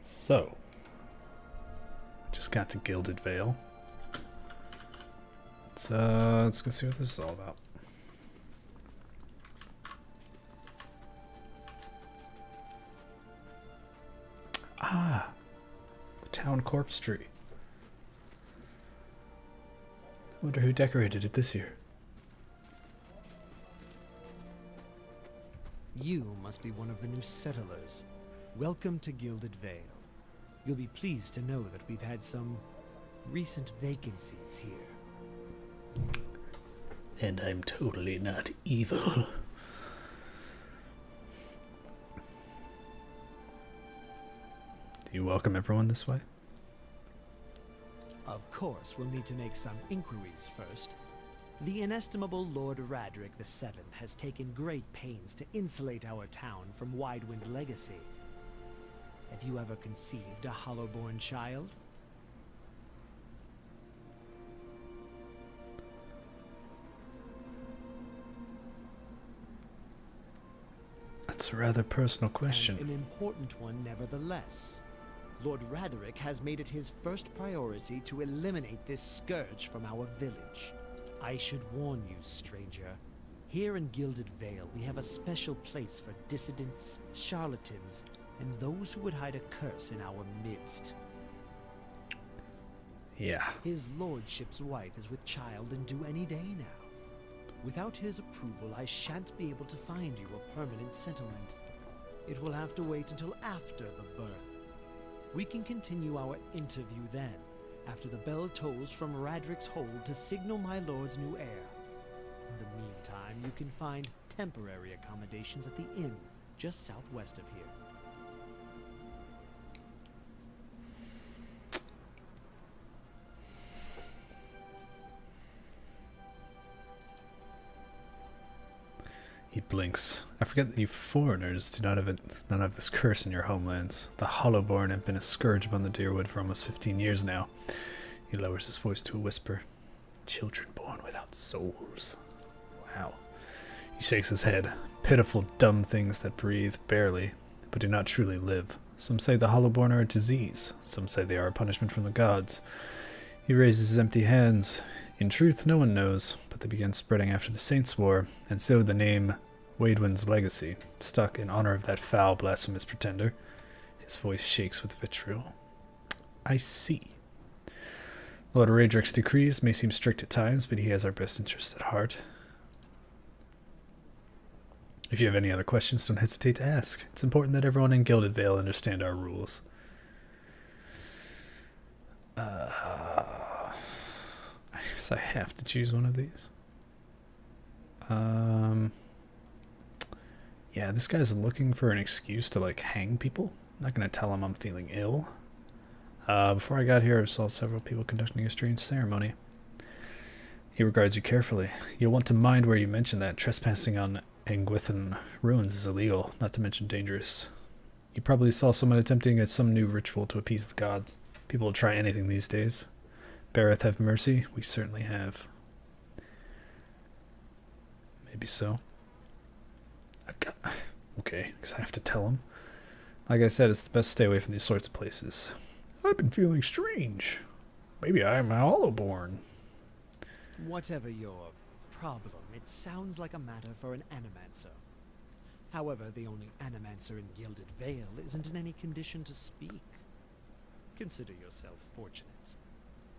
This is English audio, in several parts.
So, just got to Gilded Vale. Let's go see what this is all about. Ah, the town corpse tree. I wonder who decorated it this year. You must be one of the new settlers. Welcome to Gilded Vale. You'll be pleased to know that we've had some recent vacancies here. And I'm totally not evil. Do you welcome everyone this way? Of course, we'll need to make some inquiries first. The inestimable Lord Radric VII has taken great pains to insulate our town from Widewind's legacy. Have you ever conceived a hollow-born child? That's a rather personal question. And an important one nevertheless. Lord Radric has made it his first priority to eliminate this scourge from our village. I should warn you, stranger. Here in Gilded Vale, we have a special place for dissidents, charlatans, and those who would hide a curse in our midst. Yeah. His lordship's wife is with child and due any day now. Without his approval, I shan't be able to find you a permanent settlement. It will have to wait until after the birth. We can continue our interview then, after the bell tolls from Radric's hold to signal my lord's new heir. In the meantime, you can find temporary accommodations at the inn, just southwest of here. He blinks. I forget that you foreigners do not have this curse in your homelands. The Hollowborn have been a scourge upon the Deerwood for almost 15 years now. He lowers his voice to a whisper. Children born without souls. Wow. He shakes his head. Pitiful, dumb things that breathe, barely, but do not truly live. Some say the Hollowborn are a disease. Some say they are a punishment from the gods. He raises his empty hands. In truth, no one knows, but they began spreading after the Saints' War, and so the name Widewind's legacy stuck in honor of that foul, blasphemous pretender. His voice shakes with vitriol. I see. Lord Radric's decrees may seem strict at times, but he has our best interests at heart. If you have any other questions, don't hesitate to ask. It's important that everyone in Gilded Vale understand our rules. I guess I have to choose one of these. Yeah, this guy's looking for an excuse to, like, hang people. I'm not going to tell him I'm feeling ill. Before I got here, I saw several people conducting a strange ceremony. He regards you carefully. You'll want to mind where you mention that trespassing on Angwithan ruins is illegal, not to mention dangerous. You probably saw someone attempting some new ritual to appease the gods. People will try anything these days. Beareth have mercy? We certainly have. Maybe so. Okay, because I have to tell him. Like I said, it's the best to stay away from these sorts of places. I've been feeling strange. Maybe I'm a Hollowborn. Whatever your problem, it sounds like a matter for an animancer. However, the only animancer in Gilded Vale isn't in any condition to speak. Consider yourself fortunate.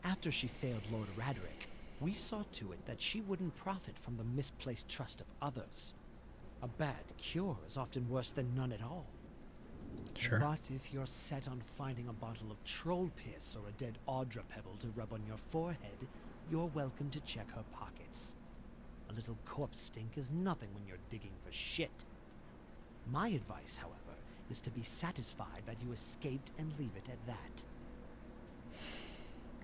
After she failed Lord Radric, we saw to it that she wouldn't profit from the misplaced trust of others. A bad cure is often worse than none at all. Sure. But if you're set on finding a bottle of troll piss or a dead Audra pebble to rub on your forehead, you're welcome to check her pockets. A little corpse stink is nothing when you're digging for shit. My advice, however, is to be satisfied that you escaped and leave it at that.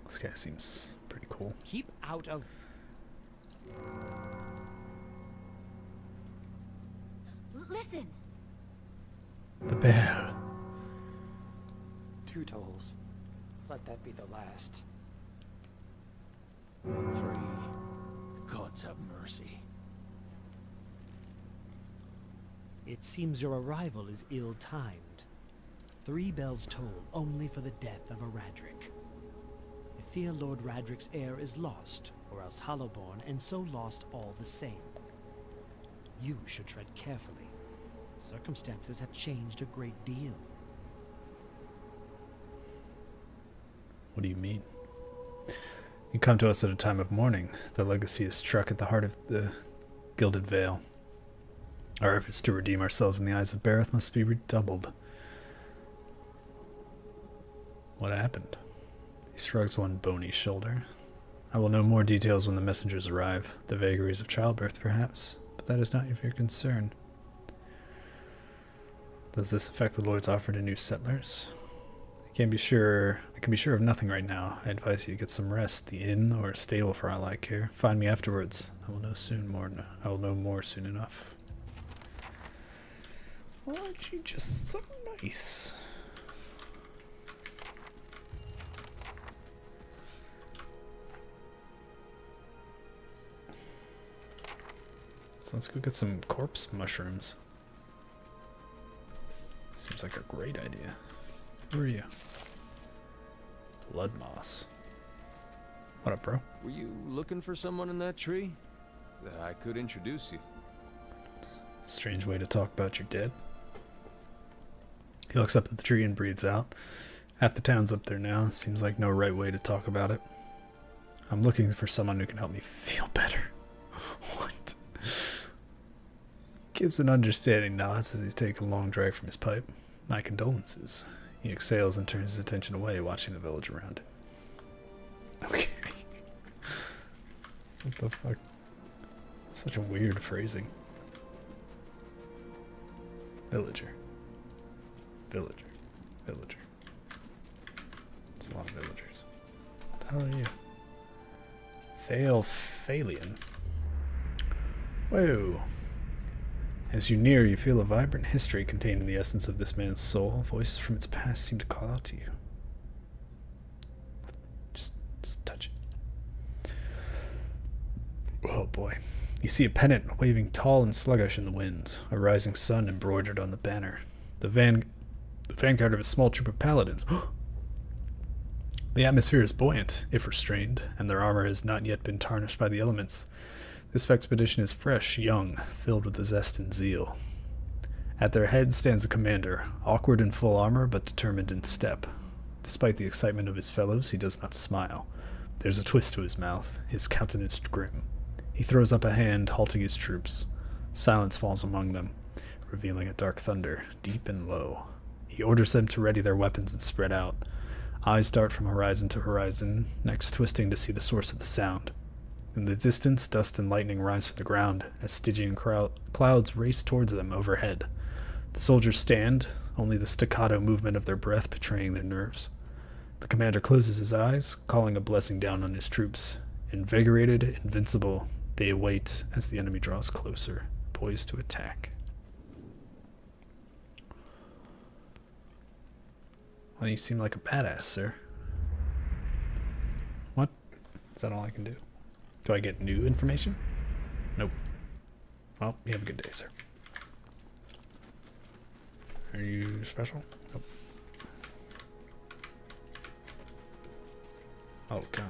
This guy seems pretty cool. Keep out of... Listen! The bear. 2 tolls. Let that be the last. 3. Gods have mercy. It seems your arrival is ill-timed. 3 bells toll only for the death of a Radric. I fear Lord Radric's heir is lost, or else Hollowborn, and so lost all the same. You should tread carefully. Circumstances have changed a great deal. What do you mean? You come to us at a time of mourning. The legacy is struck at the heart of the Gilded Vale. Our efforts to redeem ourselves in the eyes of Bareth must be redoubled. What happened? He shrugs one bony shoulder. I will know more details when the messengers arrive. The vagaries of childbirth, perhaps, but that is not of your concern. Does this affect the Lord's offer to new settlers? I can be sure of nothing right now. I advise you to get some rest. The inn or a stable for all I care. Find me afterwards. I will know more soon enough. Why aren't you just so nice? So let's go get some corpse mushrooms. Seems like a great idea. Who are you? Blood moss. What up, bro? Were you looking for someone in that tree? I could introduce you. Strange way to talk about your dead. He looks up at the tree and breathes out. Half the town's up there now. Seems like no right way to talk about it. I'm looking for someone who can help me feel better. What? He gives an understanding nod as he takes a long drag from his pipe. My condolences. He exhales and turns his attention away, watching the village around him. Okay. What the fuck? Such a weird phrasing. Villager. Villager. Villager. It's a lot of villagers. What the hell are you? Thalian. Whoa. As you near, you feel a vibrant history contained in the essence of this man's soul. Voices from its past seem to call out to you. Just touch it. Oh boy. You see a pennant waving tall and sluggish in the wind, a rising sun embroidered on the banner. The vanguard of a small troop of paladins. The atmosphere is buoyant, if restrained, and their armor has not yet been tarnished by the elements. This expedition is fresh, young, filled with zest and zeal. At their head stands a commander, awkward in full armor but determined in step. Despite the excitement of his fellows, he does not smile. There's a twist to his mouth, his countenance grim. He throws up a hand, halting his troops. Silence falls among them, revealing a dark thunder, deep and low. He orders them to ready their weapons and spread out. Eyes dart from horizon to horizon, necks twisting to see the source of the sound. In the distance, dust and lightning rise from the ground as Stygian clouds race towards them overhead. The soldiers stand, only the staccato movement of their breath betraying their nerves. The commander closes his eyes, calling a blessing down on his troops. Invigorated, invincible, they await as the enemy draws closer, poised to attack. Well, you seem like a badass, sir. What? Is that all I can do? Do I get new information? Nope. Well, you have a good day, sir. Are you special? Nope. Oh, God.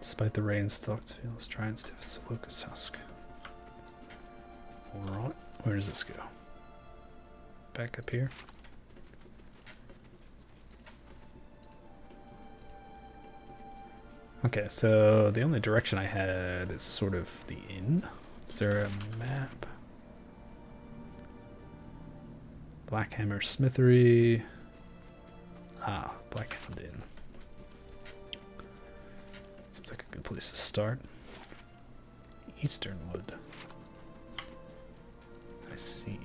Despite the rain, stalks feels dry and stiff as a locust husk. Alright, where does this go? Back up here? Okay, so the only direction I had is sort of the inn. Is there a map? Blackhammer Smithery. Ah, Blackhand Inn. Seems like a good place to start. Easternwood. I see.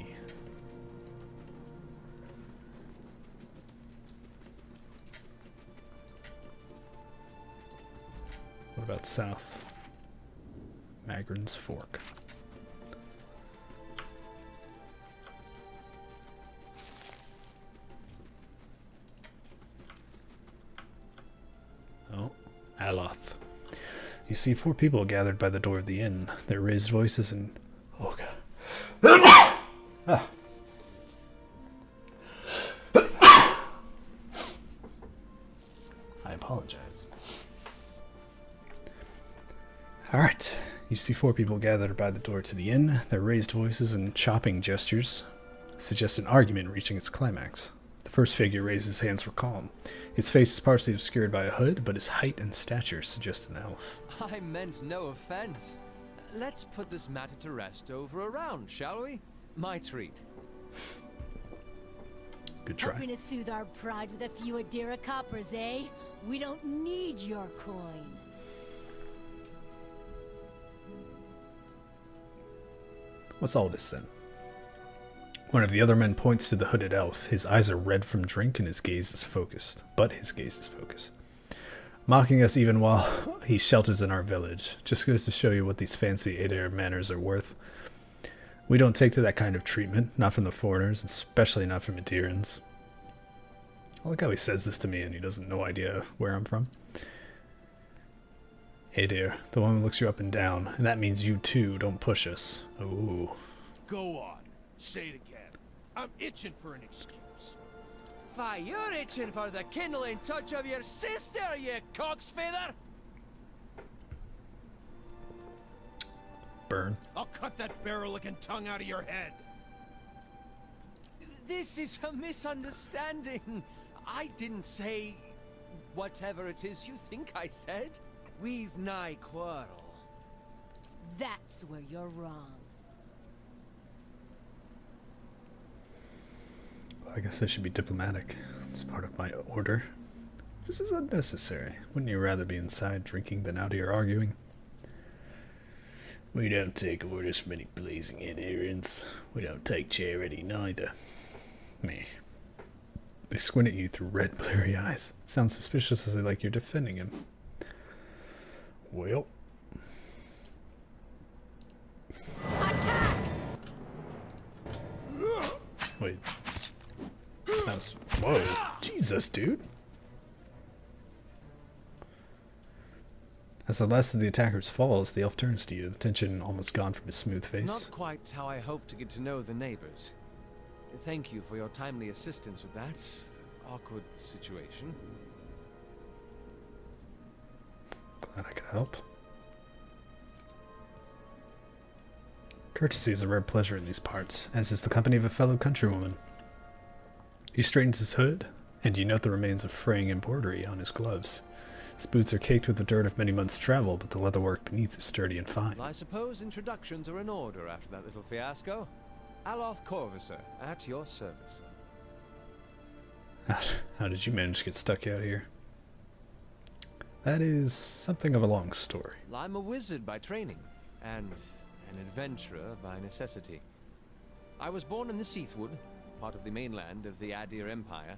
What about south? Magrin's Fork. Aloth. You see 4 people gathered by the door of the inn. Their raised voices and... Oh, God. Ah. I apologize. Alright. You see 4 people gathered by the door to the inn. Their raised voices and chopping gestures suggest an argument reaching its climax. The first figure raises his hands for calm. His face is partially obscured by a hood, but his height and stature suggest an elf. I meant no offense. Let's put this matter to rest over a round, shall we? My treat. Good try. Hoping to soothe our pride with a few Adira coppers, eh? We don't need your coin. What's all this then? One of the other men points to the hooded elf. His eyes are red from drink and his gaze is focused. But his gaze is focused. Mocking us even while he shelters in our village. Just goes to show you what these fancy Adair manners are worth. We don't take to that kind of treatment, not from the foreigners, especially not from Adirans. I like how he says this to me and he doesn't no idea where I'm from. Adair, the woman looks you up and down, and that means you too don't push us. Ooh. Go on. Say it again. I'm itching for an excuse. Why, you're itching for the kindling touch of your sister, you cocksfeather! Burn. I'll cut that barrel-licking tongue out of your head. This is a misunderstanding. I didn't say whatever it is you think I said. We've nigh quarrel. That's where you're wrong. I guess I should be diplomatic. It's part of my order. This is unnecessary. Wouldn't you rather be inside drinking than out here arguing? We don't take orders from any blazing adherents. We don't take charity neither. Me. They squint at you through red, blurry eyes. It sounds suspiciously like you're defending him. Well. Attack! Wait. That was... Whoa. Jesus, dude. As the last of the attackers falls, the elf turns to you, the tension almost gone from his smooth face. Not quite how I hoped to get to know the neighbors. Thank you for your timely assistance with that awkward situation. Glad I could help. Courtesy is a rare pleasure in these parts, as is the company of a fellow countrywoman. He straightens his hood, and you note the remains of fraying embroidery on his gloves. His boots are caked with the dirt of many months' travel, but the leatherwork beneath is sturdy and fine. Well, I suppose introductions are in order after that little fiasco. Aloth Corvisor, at your service. How did you manage to get stuck out here? That is something of a long story. Well, I'm a wizard by training, and an adventurer by necessity. I was born in the Seathwood, part of the mainland of the Adir Empire,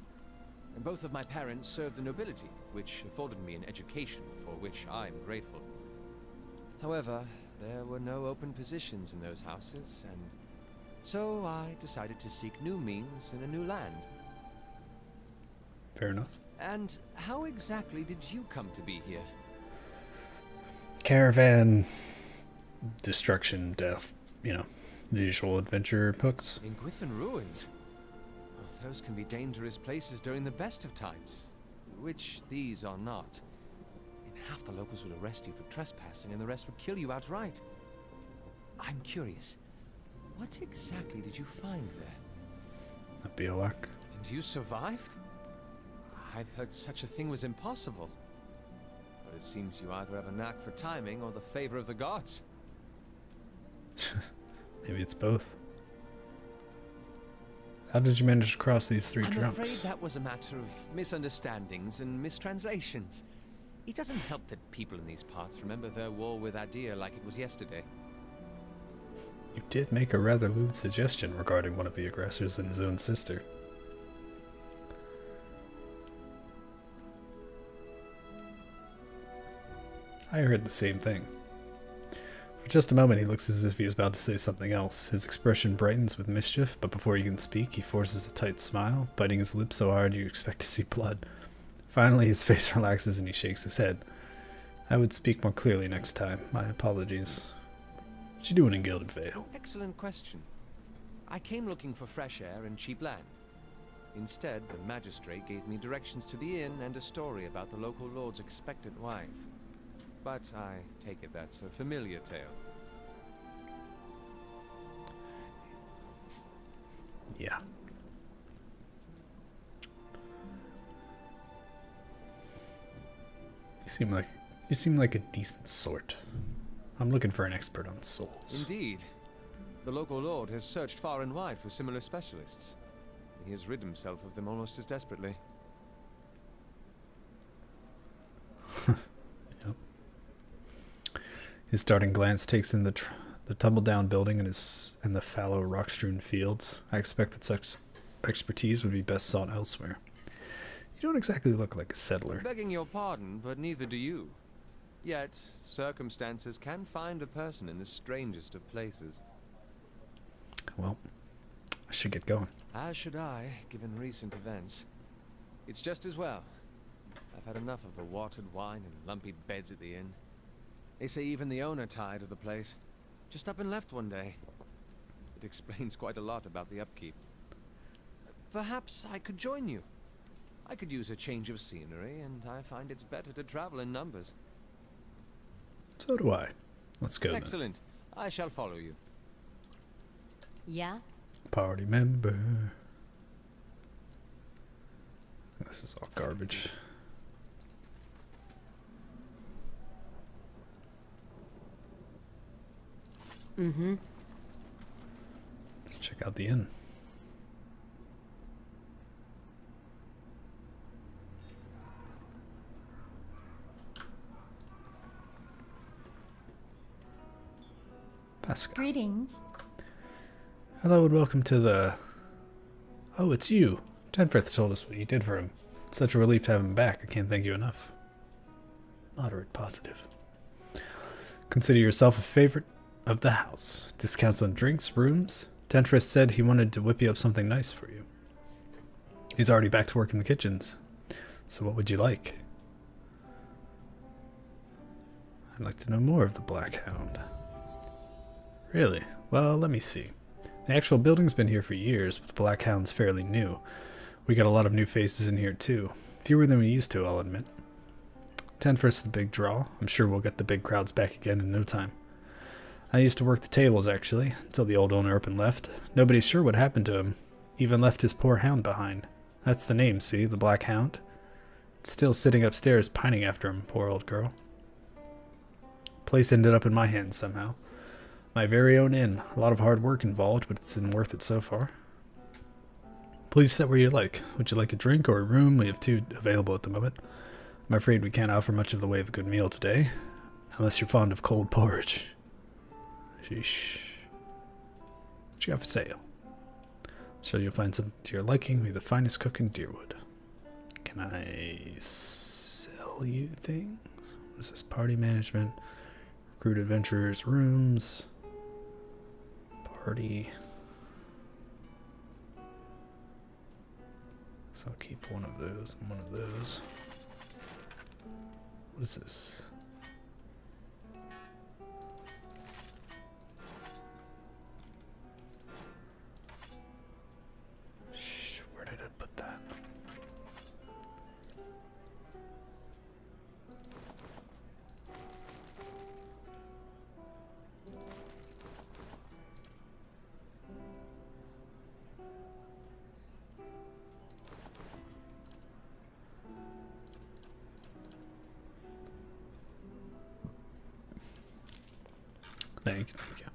and both of my parents served the nobility, which afforded me an education for which I'm grateful. However, there were no open positions in those houses, and so I decided to seek new means in a new land. Fair enough. And how exactly did you come to be here? Caravan, destruction, death, you know, the usual adventure hooks. In Gwithan Ruins? Oh, those can be dangerous places during the best of times, which these are not. And half the locals would arrest you for trespassing and the rest would kill you outright. I'm curious, what exactly did you find there? A bivouac. And you survived? I've heard such a thing was impossible. But it seems you either have a knack for timing or the favor of the gods. Maybe it's both. How did you manage to cross these 3 I'm drunks? afraid that was a matter of misunderstandings and mistranslations. It doesn't help that people in these parts remember their war with Adir like it was yesterday. You did make a rather lewd suggestion regarding one of the aggressors and his own sister. I heard the same thing. For just a moment he looks as if he is about to say something else. His expression brightens with mischief, but before he can speak he forces a tight smile, biting his lips so hard you expect to see blood. Finally his face relaxes and he shakes his head. I would speak more clearly next time. My apologies. What you doing in Gilded Vale? Excellent question. I came looking for fresh air and cheap land. Instead, the magistrate gave me directions to the inn and a story about the local lord's expectant wife. But I take it that's a familiar tale. Yeah. You seem like a decent sort. I'm looking for an expert on souls. Indeed. The local lord has searched far and wide for similar specialists. He has rid himself of them almost as desperately. Yep. His starting glance takes in the tumble-down building and the fallow, rock-strewn fields. I expect that such expertise would be best sought elsewhere. You don't exactly look like a settler. Begging your pardon, but neither do you. Yet, circumstances can find a person in the strangest of places. Well, I should get going. As should I, given recent events. It's just as well. I've had enough of the watered wine and lumpy beds at the inn. They say even the owner tired of the place. Just up and left one day. It explains quite a lot about the upkeep. Perhaps I could join you. I could use a change of scenery, and I find it's better to travel in numbers. So do I. Let's go then. Excellent. I shall follow you. Yeah? Party member. This is all garbage. Mm-hmm. Let's check out the inn. Pascal. Greetings. Hello and welcome to the... Oh, it's you. Tenfrith told us what you did for him. It's such a relief to have him back. I can't thank you enough. Moderate positive. Consider yourself a favorite of the house. Discounts on drinks, rooms. Tenfrith said he wanted to whip you up something nice for you. He's already back to work in the kitchens. So what would you like? I'd like to know more of the Black Hound. Really? Well, let me see. The actual building's been here for years, but the Black Hound's fairly new. We got a lot of new faces in here too. Fewer than we used to, I'll admit. Tenfrith's the big draw. I'm sure we'll get the big crowds back again in no time. I used to work the tables, actually, until the old owner up and left. Nobody's sure what happened to him. Even left his poor hound behind. That's the name, see? The Black Hound. It's still sitting upstairs pining after him, poor old girl. Place ended up in my hands somehow. My very own inn. A lot of hard work involved, but it's been worth it so far. Please sit where you like. Would you like a drink or a room? We have 2 available at the moment. I'm afraid we can't offer much of the way of a good meal today. Unless you're fond of cold porridge. Sheesh. What you got for sale? So you'll find something to your liking. We're the finest cook in Deerwood. Can I sell you things? What is this? Party management. Recruit adventurers. Rooms. Party. So I'll keep one of those and one of those. What is this? Shh, where did I put that? Thank you.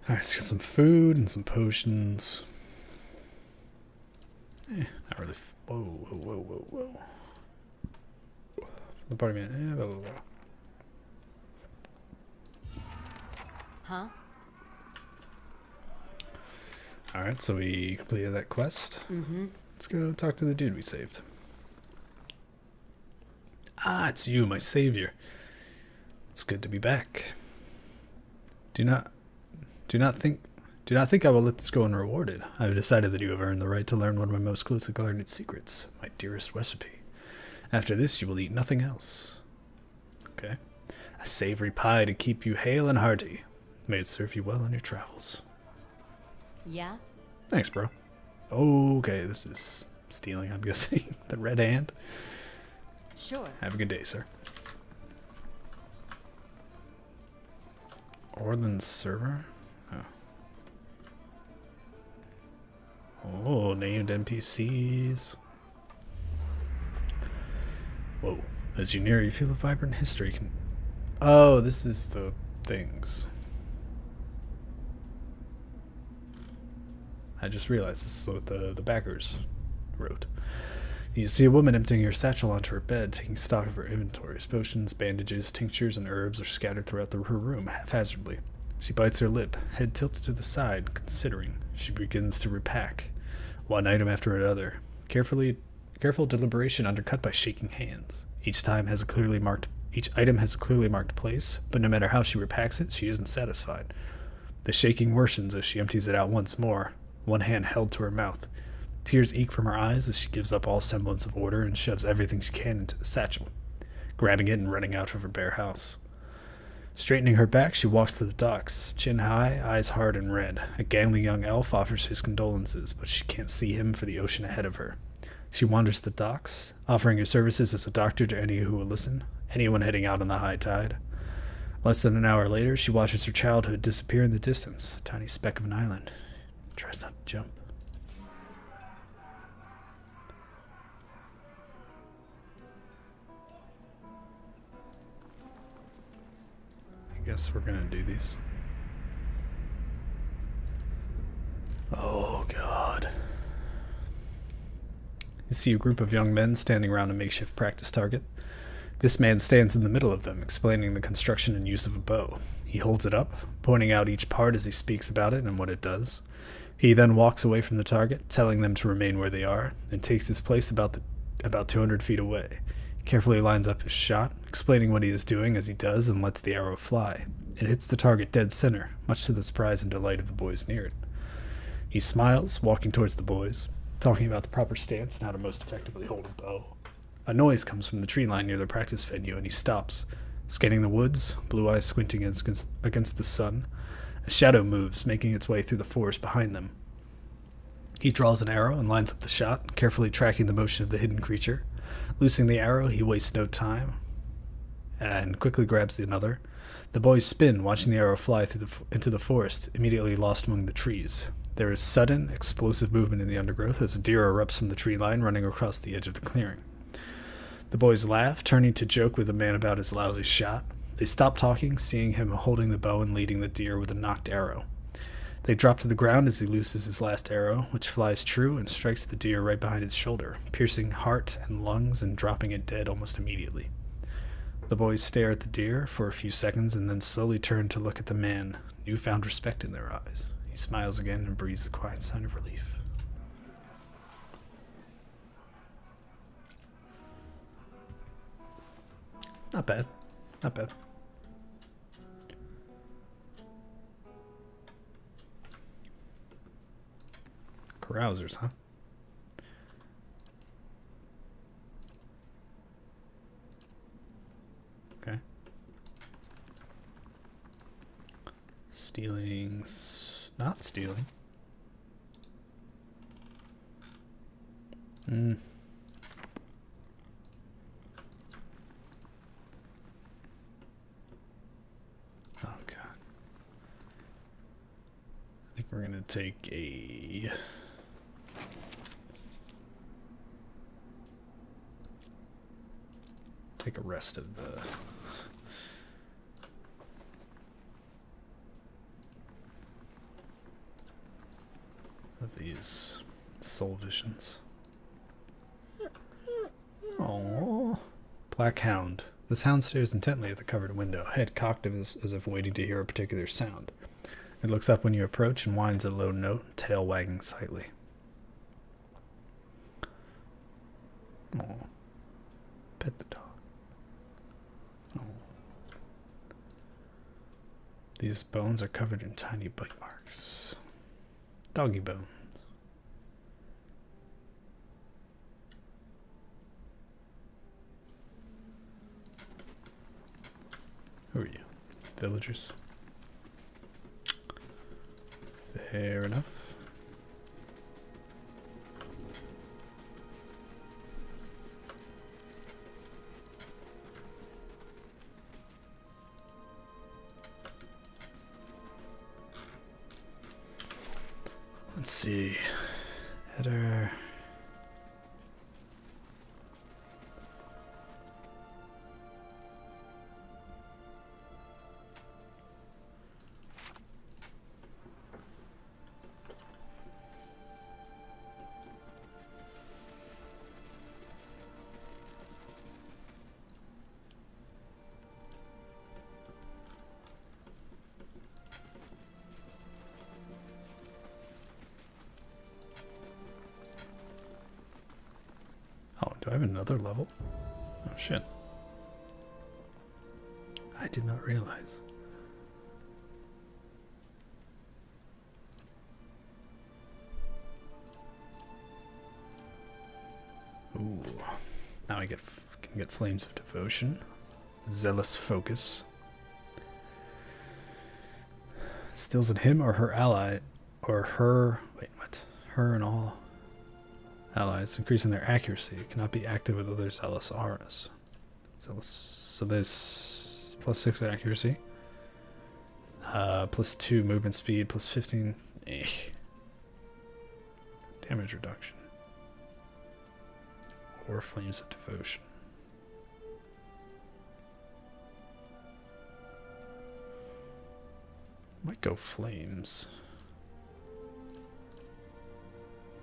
Alright, let's get some food and some potions. Not really. Whoa, whoa, whoa, whoa, whoa. The party man. Blah, blah, blah. Huh? Alright, so we completed that quest. Mm-hmm. Let's go talk to the dude we saved. Ah, it's you, my savior. It's good to be back. Do not think I will let this go unrewarded. I have decided that you have earned the right to learn one of my most closely guarded secrets, my dearest recipe. After this, you will eat nothing else. Okay. A savory pie to keep you hale and hearty. May it serve you well on your travels. Yeah? Thanks, bro. Okay, this is stealing, I'm guessing. The red hand. Sure. Have a good day, sir. Orland's server? Oh, named NPCs. Whoa. As you near, you feel a vibrant history. Oh, this is the things. I just realized this is what the backers wrote. You see a woman emptying her satchel onto her bed, taking stock of her inventories. Potions, bandages, tinctures, and herbs are scattered throughout her room haphazardly. She bites her lip, head tilted to the side, considering. She begins to repack, one item after another. Careful deliberation undercut by shaking hands. Each item has a clearly marked place, but no matter how she repacks it, she isn't satisfied. The shaking worsens as she empties it out once more, one hand held to her mouth. Tears eke from her eyes as she gives up all semblance of order and shoves everything she can into the satchel, grabbing it and running out of her bare house. Straightening her back, she walks to the docks, chin high, eyes hard and red. A gangly young elf offers his condolences, but she can't see him for the ocean ahead of her. She wanders the docks, offering her services as a doctor to any who will listen, anyone heading out on the high tide. Less than an hour later, she watches her childhood disappear in the distance, a tiny speck of an island. Tries not to jump. I guess we're gonna do these. Oh, God. You see a group of young men standing around a makeshift practice target. This man stands in the middle of them, explaining the construction and use of a bow. He holds it up, pointing out each part as he speaks about it and what it does. He then walks away from the target, telling them to remain where they are, and takes his place about 200 feet away. He carefully lines up his shot, explaining what he is doing as he does, and lets the arrow fly. It hits the target dead center, much to the surprise and delight of the boys near it. He smiles, walking towards the boys, talking about the proper stance and how to most effectively hold a bow. A noise comes from the tree line near the practice venue, and he stops, scanning the woods, blue eyes squinting against the sun. A shadow moves, making its way through the forest behind them. He draws an arrow and lines up the shot, carefully tracking the motion of the hidden creature. Loosing the arrow, he wastes no time and quickly grabs another. The boys spin, watching the arrow fly into the forest, immediately lost among the trees. There is sudden, explosive movement in the undergrowth as a deer erupts from the tree line, running across the edge of the clearing. The boys laugh, turning to joke with the man about his lousy shot. They stop talking, seeing him holding the bow and leading the deer with a knocked arrow. They drop to the ground as he looses his last arrow, which flies true and strikes the deer right behind its shoulder, piercing heart and lungs and dropping it dead almost immediately. The boys stare at the deer for a few seconds and then slowly turn to look at the man, newfound respect in their eyes. He smiles again and breathes a quiet sign of relief. Not bad. Not bad. Carousers, huh? Okay. Not stealing. Oh, God. I think we're gonna take a... take a rest of these soul visions. Oh, Black Hound. This hound stares intently at the covered window, head cocked as if waiting to hear a particular sound. It looks up when you approach and whines a low note, tail wagging slightly. Oh, pet the dog. Oh. These bones are covered in tiny bite marks. Doggy bones. villagers. Fair enough. Let's see. Header. Oh, do I have another level? Oh shit. I did not realize. Ooh. Now I can get Flames of Devotion. Zealous Focus. Stills at him or her ally, or her, wait, what? Her and all allies, increasing their accuracy. It cannot be active with other zealous auras. Zealous, so there's +6 accuracy, +2 movement speed, +15 damage reduction, or Flames of Devotion. Might go Flames.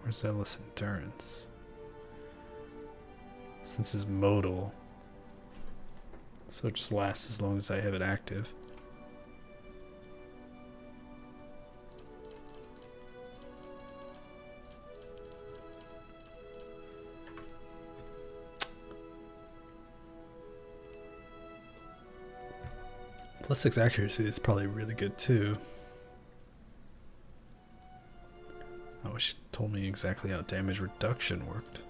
Or Zealous Endurance. Since it's modal, so it just lasts as long as I have it active. +6 accuracy is probably really good too. I wish it told me exactly how damage reduction worked.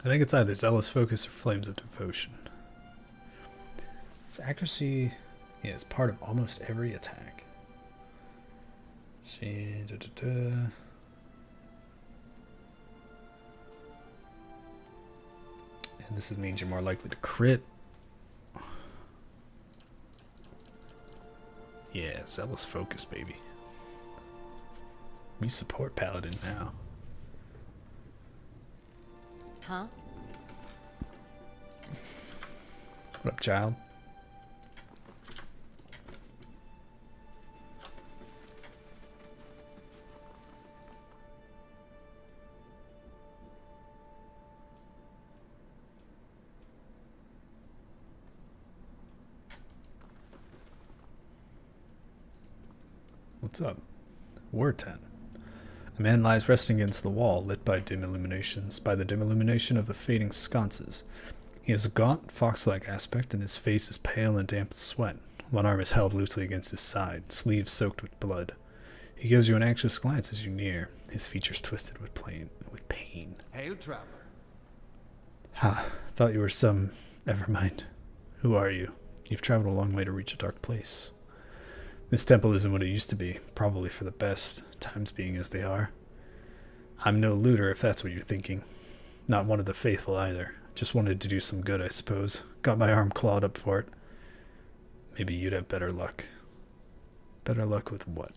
I think it's either Zealous Focus or Flames of Devotion. Its accuracy, yeah, it's part of almost every attack. See, and this means you're more likely to crit. Yeah, Zealous Focus, baby. We support Paladin now. Huh? What up, child? What's up? War tent. A man lies resting against the wall, lit by dim illuminations, by the dim illumination of the fading sconces. He has a gaunt, fox-like aspect, and his face is pale and damp with sweat. One arm is held loosely against his side, sleeves soaked with blood. He gives you an anxious glance as you near, his features twisted with pain. Hail, traveler. Ha, thought you were some... Never mind. Who are you? You've traveled a long way to reach a dark place. This temple isn't what it used to be, probably for the best, times being as they are. I'm no looter, if that's what you're thinking. Not one of the faithful either. Just wanted to do some good, I suppose. Got my arm clawed up for it. Maybe you'd have better luck. Better luck with what?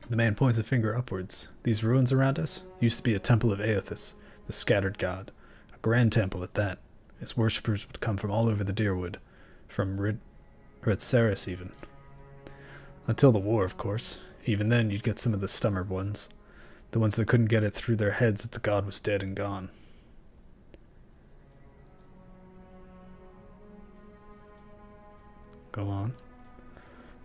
The man points a finger upwards. These ruins around us used to be a temple of Aethys, the scattered god. A grand temple at that. Its worshippers would come from all over the Deerwood, from Retsaris even. Until the war, of course. Even then, you'd get some of the stummered ones. The ones that couldn't get it through their heads that the god was dead and gone. Go on.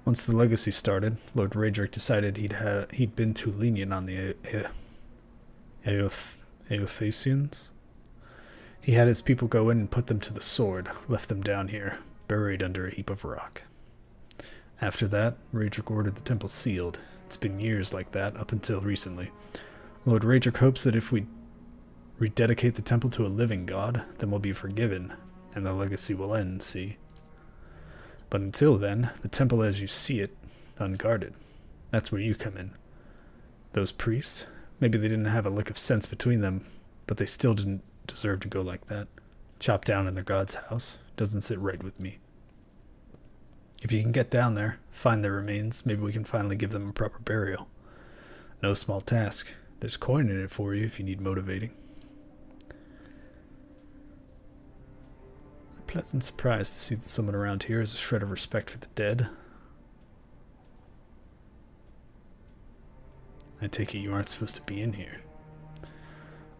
Once the legacy started, Lord Raedric decided he'd been too lenient on the Aethasians. He had his people go in and put them to the sword, left them down here, buried under a heap of rock. After that, Raedric ordered the temple sealed. It's been years like that, up until recently. Lord Raedric hopes that if we rededicate the temple to a living god, then we'll be forgiven, and the legacy will end, see? But until then, the temple as you see it, unguarded. That's where you come in. Those priests, maybe they didn't have a lick of sense between them, but they still didn't deserve to go like that. Chopped down in their god's house. Doesn't sit right with me. If you can get down there, find their remains, maybe we can finally give them a proper burial. No small task. There's coin in it for you if you need motivating. A pleasant surprise to see that someone around here has a shred of respect for the dead. I take it you aren't supposed to be in here.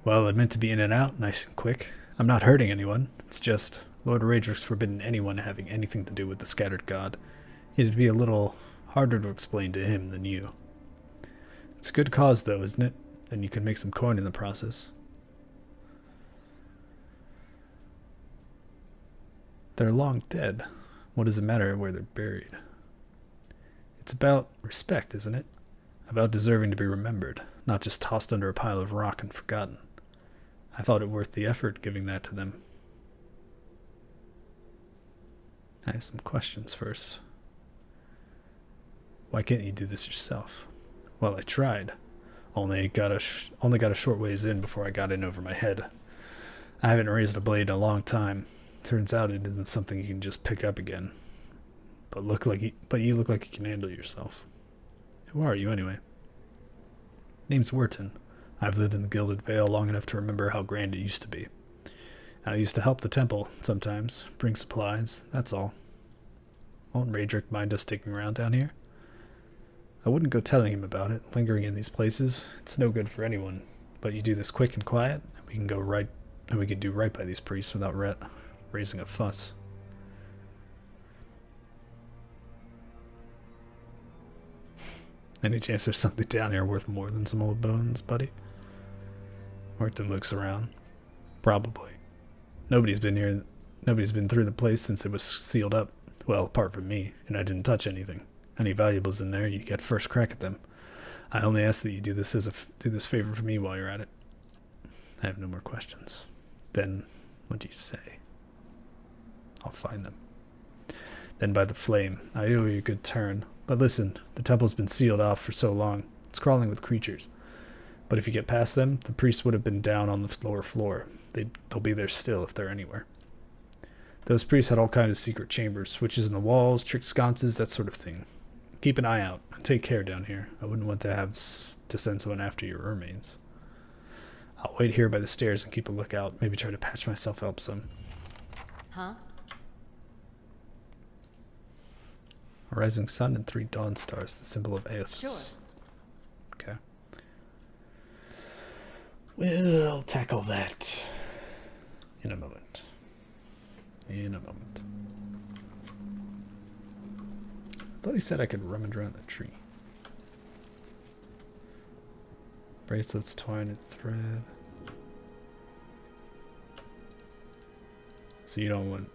Well, I meant to be in and out, nice and quick. I'm not hurting anyone. It's just Lord Raedric's forbidden anyone having anything to do with the scattered god. It'd be a little harder to explain to him than you. It's a good cause, though, isn't it? And you can make some coin in the process. They're long dead. What does it matter where they're buried? It's about respect, isn't it? About deserving to be remembered, not just tossed under a pile of rock and forgotten. I thought it worth the effort giving that to them. I have some questions first. Why can't you do this yourself? Well, I tried. Only got a short ways in before I got in over my head. I haven't raised a blade in a long time. Turns out it isn't something you can just pick up again. But you look like you can handle yourself. Who are you anyway? Name's Wharton. I've lived in the Gilded Vale long enough to remember how grand it used to be. I used to help the temple sometimes, bring supplies, that's all. Won't Raedric mind us sticking around down here? I wouldn't go telling him about it, lingering in these places. It's no good for anyone. But you do this quick and quiet, and we can do right by these priests without raising a fuss. Any chance there's something down here worth more than some old bones, buddy? Wharton looks around. Probably. Nobody's been through the place since it was sealed up. Well, apart from me, and I didn't touch anything. Any valuables in there, you get first crack at them. I only ask that you do this favor for me while you're at it. I have no more questions. Then, what do you say? I'll find them. Then by the flame, I owe you a good turn. But listen, the temple's been sealed off for so long. It's crawling with creatures. But if you get past them, the priests would have been down on the lower floor. They'll be there still if they're anywhere. Those priests had all kinds of secret chambers, switches in the walls, trick sconces, that sort of thing. Keep an eye out, and take care down here. I wouldn't want to send someone after your remains. I'll wait here by the stairs and keep a lookout, maybe try to patch myself up some. Huh? A rising sun and 3 dawn stars, the symbol of Aethys. Sure. Okay. We'll tackle that in a moment. I thought he said I could rummage around the tree. Bracelets, twine, and thread. So you don't want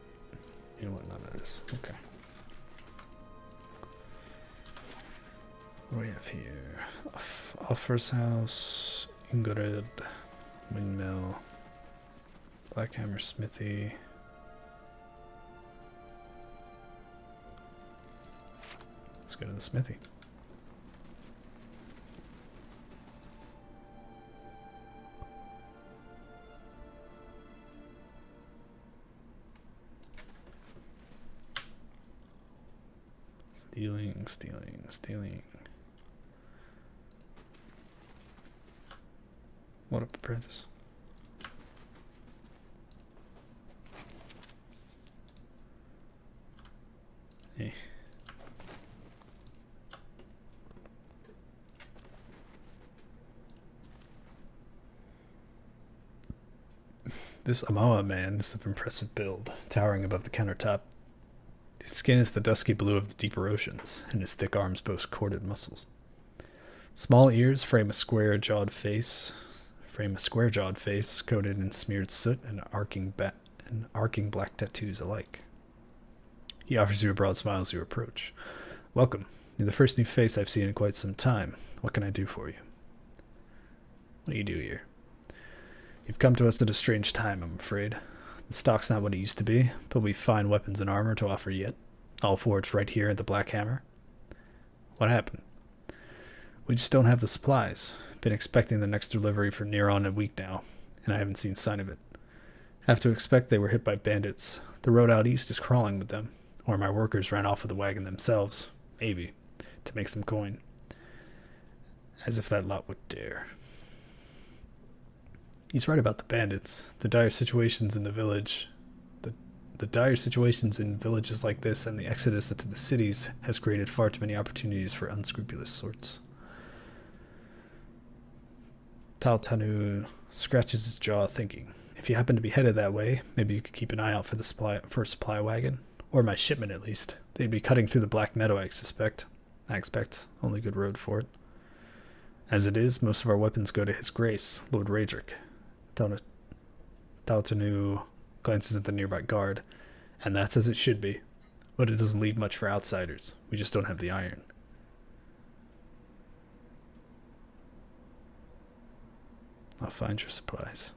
none of this. Okay. What do we have here? Offer's house, Ingrid, windmill, blackhammer smithy. Let's go to the smithy. Stealing. What up, apprentice? Hey. This Amoa man is of impressive build, towering above the countertop. His skin is the dusky blue of the deeper oceans, and his thick arms boast corded muscles. Small ears frame a square-jawed face, coated in smeared soot and arcing black tattoos alike. He offers you a broad smile as you approach. Welcome. You're the first new face I've seen in quite some time. What can I do for you? What do you do here? You've come to us at a strange time, I'm afraid. The stock's not what it used to be, but we've fine weapons and armor to offer yet. all forged right here at the Black Hammer. What happened? We just don't have the supplies. Been expecting the next delivery for near on a week now, and I haven't seen sign of it. Have to expect they were hit by bandits. The road out east is crawling with them, or my workers ran off with the wagon themselves, maybe, to make some coin. As if that lot would dare. He's right about the bandits. The dire situations in the village. The dire situations in villages like this and the exodus into the cities has created far too many opportunities for unscrupulous sorts. Tautanu scratches his jaw thinking. If you happen to be headed that way, maybe you could keep an eye out for the supply wagon. Or my shipment at least. They'd be cutting through the Black Meadow, I expect. Only good road for it. As it is, most of our weapons go to His Grace, Lord Raedric. Tautanu glances at the nearby guard, and that's as it should be. But it doesn't leave much for outsiders. We just don't have the iron. I'll find your supplies.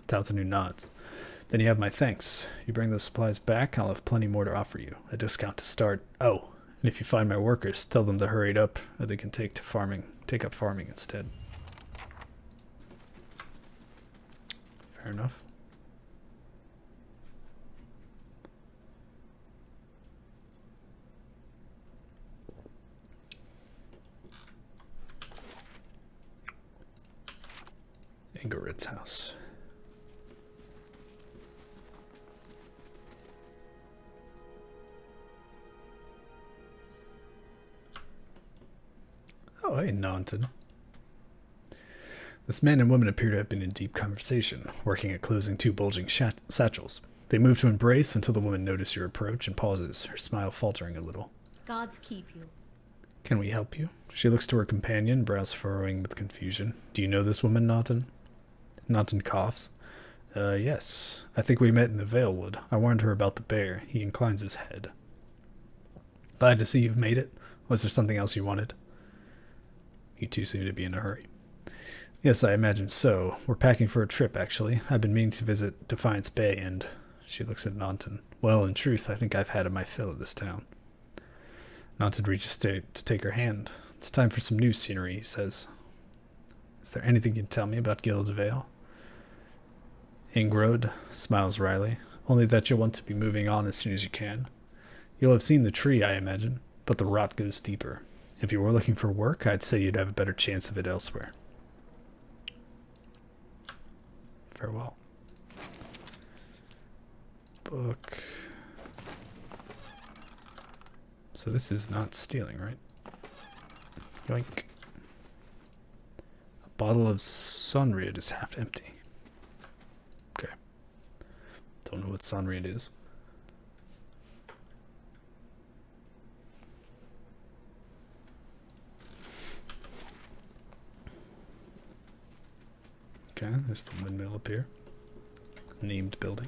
Tautanu nods. Then you have my thanks. You bring those supplies back, I'll have plenty more to offer you. A discount to start. Oh, and if you find my workers, tell them to hurry it up, or they can take up farming instead. Fair enough. Ingerit's house. Oh, hey, Naunton. This man and woman appear to have been in deep conversation, working at closing two bulging satchels. They move to embrace until the woman notices your approach and pauses, her smile faltering a little. Gods keep you. Can we help you? She looks to her companion, brows furrowing with confusion. Do you know this woman, Naunton? Naunton coughs. Yes. I think we met in the Valewood. I warned her about the bear. He inclines his head. Glad to see you've made it. Was there something else you wanted? You two seem to be in a hurry. Yes, I imagine so. We're packing for a trip, actually. I've been meaning to visit Defiance Bay, and... She looks at Naunton. Well, in truth, I think I've had my fill of this town. Naunton reaches to take her hand. It's time for some new scenery, he says. Is there anything you can tell me about Gilded Vale? Ingrode smiles wryly. Only that you'll want to be moving on as soon as you can. You'll have seen the tree, I imagine, but the rot goes deeper. If you were looking for work, I'd say you'd have a better chance of it elsewhere. Farewell. Book. So this is not stealing, right? Yoink. A bottle of Sonrid is half empty. Okay. Don't know what Sonrid is. Okay, there's the windmill up here. Named building.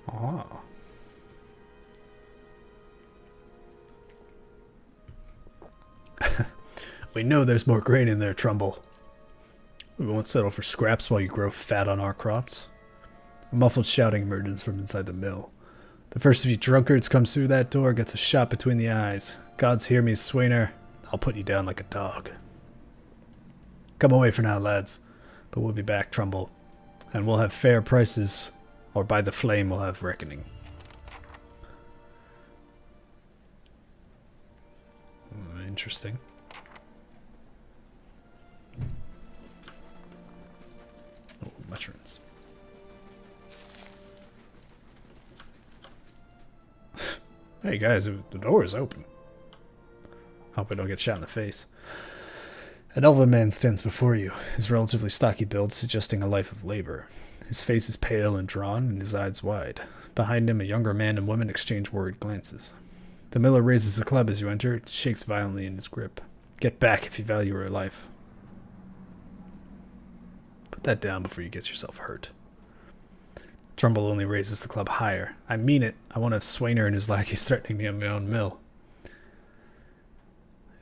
Ah. We know there's more grain in there, Trumbull. We won't settle for scraps while you grow fat on our crops. A muffled shouting emerges from inside the mill. The first of you drunkards comes through that door gets a shot between the eyes. Gods hear me, Swainer. I'll put you down like a dog. Come away for now, lads. But we'll be back, Trumbull. And we'll have fair prices, or by the flame we'll have reckoning. Interesting. Oh, mushrooms. Hey guys, the door is open. Hope I don't get shot in the face. An elven man stands before you, his relatively stocky build suggesting a life of labor. His face is pale and drawn, and his eyes wide. Behind him, a younger man and woman exchange worried glances. The miller raises the club as you enter, it shakes violently in his grip. Get back if you value her life. Put that down before you get yourself hurt. Trumbull only raises the club higher. I mean it. I won't have Swainer and his lackeys threatening me on my own mill.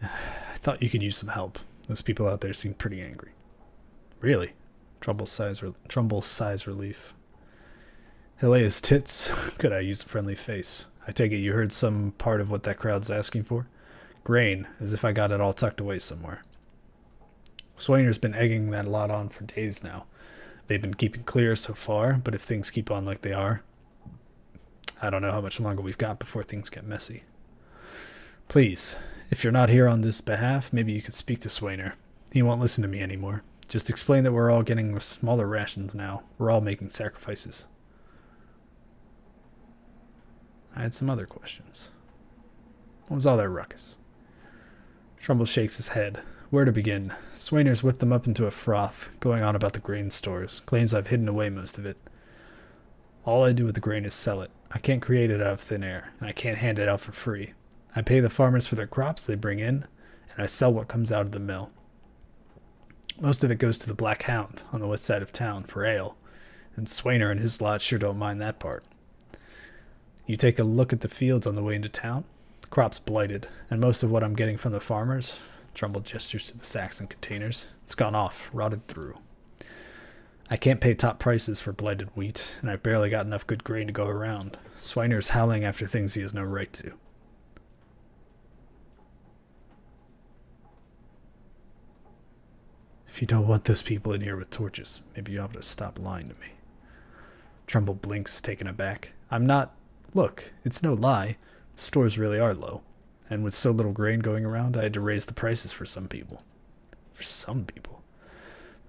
I thought you could use some help. Those people out there seem pretty angry. Really? Trumbull sighs relief. Helea's tits. Could I use a friendly face? I take it you heard some part of what that crowd's asking for? Grain, as if I got it all tucked away somewhere. Swainer's been egging that lot on for days now. They've been keeping clear so far, but if things keep on like they are, I don't know how much longer we've got before things get messy. Please, if you're not here on this behalf, maybe you could speak to Swainer. He won't listen to me anymore. Just explain that we're all getting smaller rations now. We're all making sacrifices. I had some other questions. What was all that ruckus? Trumbull shakes his head. Where to begin? Swainer's whipped them up into a froth, going on about the grain stores, claims I've hidden away most of it. All I do with the grain is sell it. I can't create it out of thin air, and I can't hand it out for free. I pay the farmers for their crops they bring in, and I sell what comes out of the mill. Most of it goes to the Black Hound on the west side of town for ale, and Swainer and his lot sure don't mind that part. You take a look at the fields on the way into town. The crop's blighted, and most of what I'm getting from the farmers, Trumbull gestures to the sacks and containers, it's gone off, rotted through. I can't pay top prices for blighted wheat, and I've barely got enough good grain to go around. Swainer's howling after things he has no right to. If you don't want those people in here with torches, maybe you ought to stop lying to me. Trumbull blinks, taken aback. I'm not... Look, it's no lie. The stores really are low. And with so little grain going around, I had to raise the prices for some people. For some people?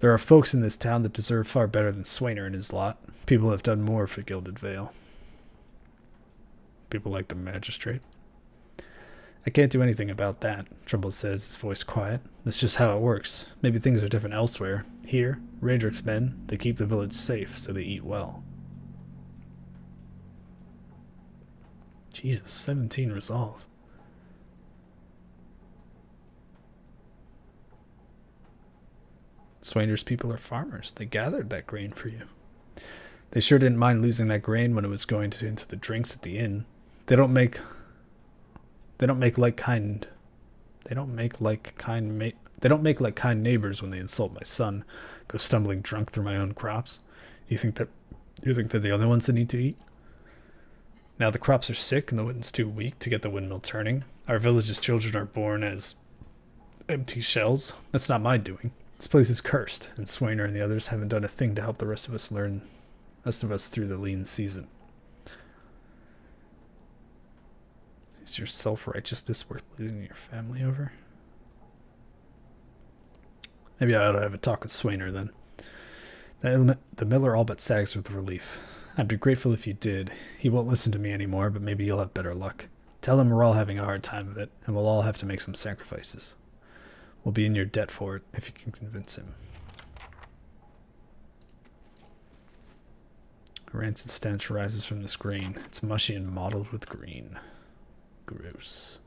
There are folks in this town that deserve far better than Swainer and his lot. People have done more for Gilded Vale. People like the magistrate. I can't do anything about that, Trumbull says, his voice quiet. That's just how it works. Maybe things are different elsewhere. Here, Raedric's men, they keep the village safe, so they eat well. Jesus, 17 resolve. Swainer's people are farmers. They gathered that grain for you. They sure didn't mind losing that grain when it was going into the drinks at the inn. They don't make like kind neighbors when they insult my son, go stumbling drunk through my own crops. You think they're the only ones that need to eat? Now the crops are sick and the wind's too weak to get the windmill turning. Our village's children are born as empty shells. That's not my doing. This place is cursed, and Swainer and the others haven't done a thing to help the rest of us through the lean season. Is your self-righteousness worth losing your family over? Maybe I ought to have a talk with Swainer then. The miller all but sags with relief. I'd be grateful if you did. He won't listen to me anymore, but maybe you'll have better luck. Tell him we're all having a hard time of it, and we'll all have to make some sacrifices. We'll be in your debt for it, if you can convince him. A rancid stench rises from this grain. It's mushy and mottled with green. Gross.